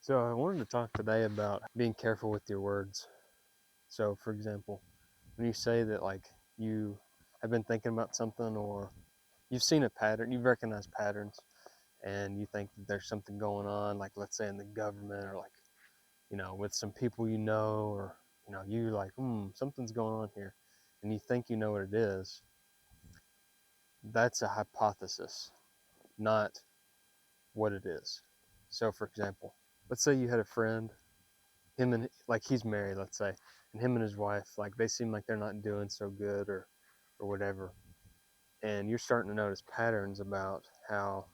So I wanted to talk today about being careful with your words. So for example, when you say that like you have been thinking about something or you've seen a pattern, you've recognized patterns and you think that there's something going on, like let's say in the government or like, with some people or you like, something's going on here and you think you know what it is, that's a hypothesis, not what it is. So for example, let's say you had a friend, him and like he's married, let's say, and him and his wife, like they seem like they're not doing so good or whatever. And you're starting to notice patterns about how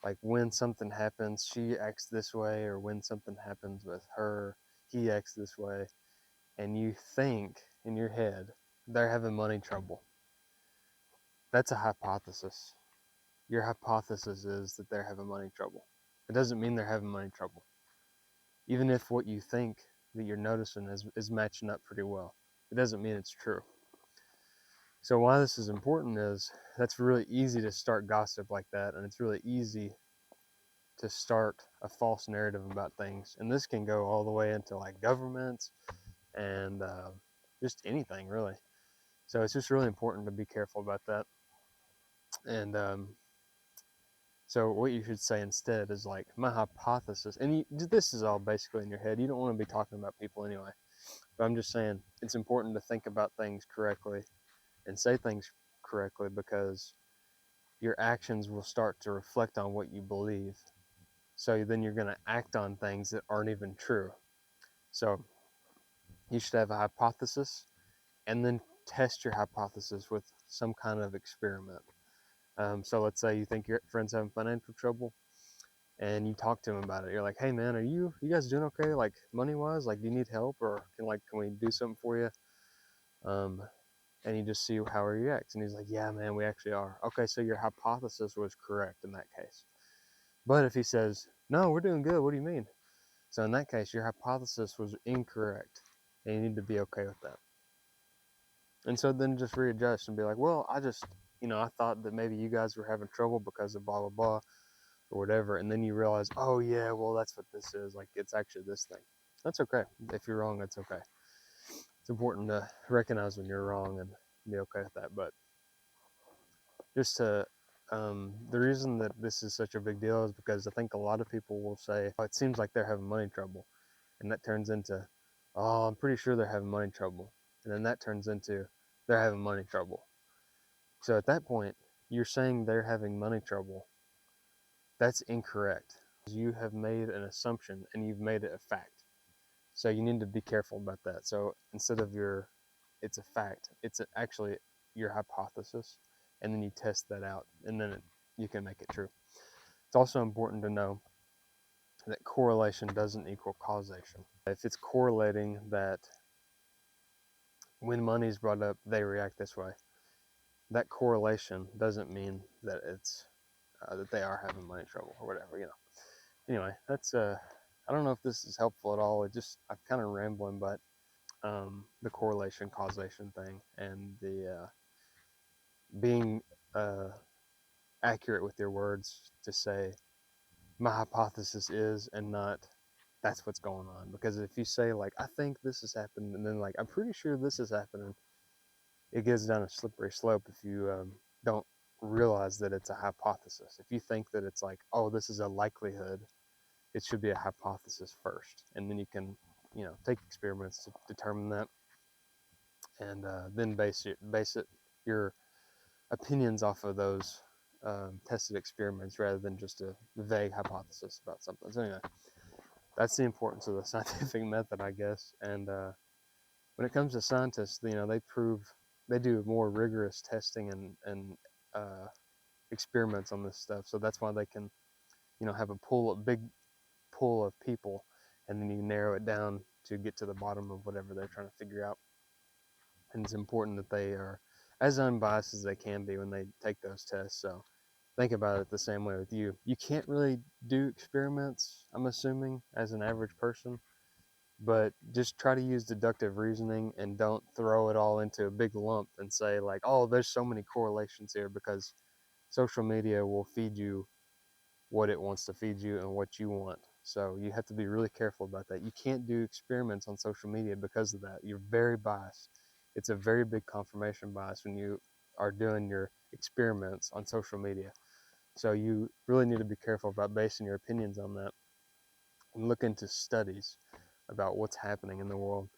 like when something happens, she acts this way, or when something happens with her, he acts this way. And you think in your head they're having money trouble. That's a hypothesis. Your hypothesis is that they're having money trouble. It doesn't mean they're having money trouble. Even if what you think that you're noticing is matching up pretty well, it doesn't mean it's true. So why this is important is that's really easy to start gossip like that, and it's really easy to start a false narrative about things. And this can go all the way into like governments and just anything really. So it's just really important to be careful about that. And so what you should say instead is like my hypothesis, and this is all basically in your head. You don't want to be talking about people anyway. But I'm just saying it's important to think about things correctly and say things correctly because your actions will start to reflect on what you believe. So then you're going to act on things that aren't even true. So you should have a hypothesis and then test your hypothesis with some kind of experiment. So let's say you think your friend's having financial trouble and you talk to him about it. You're like, hey man, are you guys doing okay? Like money wise, like do you need help or can we do something for you? Um, and you just see how he reacts. And he's like, yeah, man, we actually are. Okay, so your hypothesis was correct in that case. But if he says, no, we're doing good, what do you mean? So in that case, your hypothesis was incorrect. And you need to be okay with that. And so then just readjust and be like, well, I thought that maybe you guys were having trouble because of blah, blah, blah, or whatever. And then you realize, oh, yeah, well, that's what this is. Like, it's actually this thing. That's okay. If you're wrong, that's okay. It's important to recognize when you're wrong and be okay with that. But just to the reason that this is such a big deal is because I think a lot of people will say, oh, it seems like they're having money trouble. And that turns into, oh, I'm pretty sure they're having money trouble. And then that turns into, they're having money trouble. So at that point, you're saying they're having money trouble. That's incorrect. You have made an assumption and you've made it a fact. So you need to be careful about that. So instead of it's a fact, actually your hypothesis, and then you test that out, and then you can make it true. It's also important to know that correlation doesn't equal causation. If it's correlating that when money is brought up, they react this way, that correlation doesn't mean that it's that they are having money trouble or whatever. Anyway, that's I don't know if this is helpful at all. I'm kind of rambling, but the correlation causation thing and the being uh, accurate with your words to say my hypothesis is and not that's what's going on. Because if you say like I think this has happened and then like I'm pretty sure this is happening, it gets down a slippery slope if you don't realize that it's a hypothesis. If you think that it's like, oh, this is a likelihood, it should be a hypothesis first, and then you can take experiments to determine that, and then base it your opinions off of those tested experiments rather than just a vague hypothesis about something. So anyway, that's the importance of the scientific method, I guess. And when it comes to scientists, they do more rigorous testing and experiments on this stuff. So that's why they can have a big pool of people, and then you narrow it down to get to the bottom of whatever they're trying to figure out. And it's important that they are as unbiased as they can be when they take those tests. So think about it the same way with you. You can't really do experiments, I'm assuming, as an average person, but just try to use deductive reasoning and don't throw it all into a big lump and say like, oh, there's so many correlations here, because social media will feed you what it wants to feed you and what you want. So you have to be really careful about that. You can't do experiments on social media because of that. You're very biased. It's a very big confirmation bias when you are doing your experiments on social media. So you really need to be careful about basing your opinions on that and look into studies about what's happening in the world.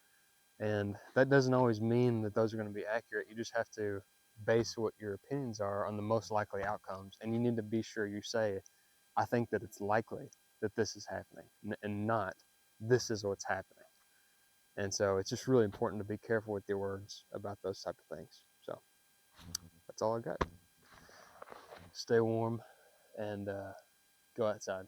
And that doesn't always mean that those are going to be accurate. You just have to base what your opinions are on the most likely outcomes. And you need to be sure you say, I think that it's likely that this is happening, and not this is what's happening. And so it's just really important to be careful with your words about those type of things. So that's all I got. Stay warm and go outside.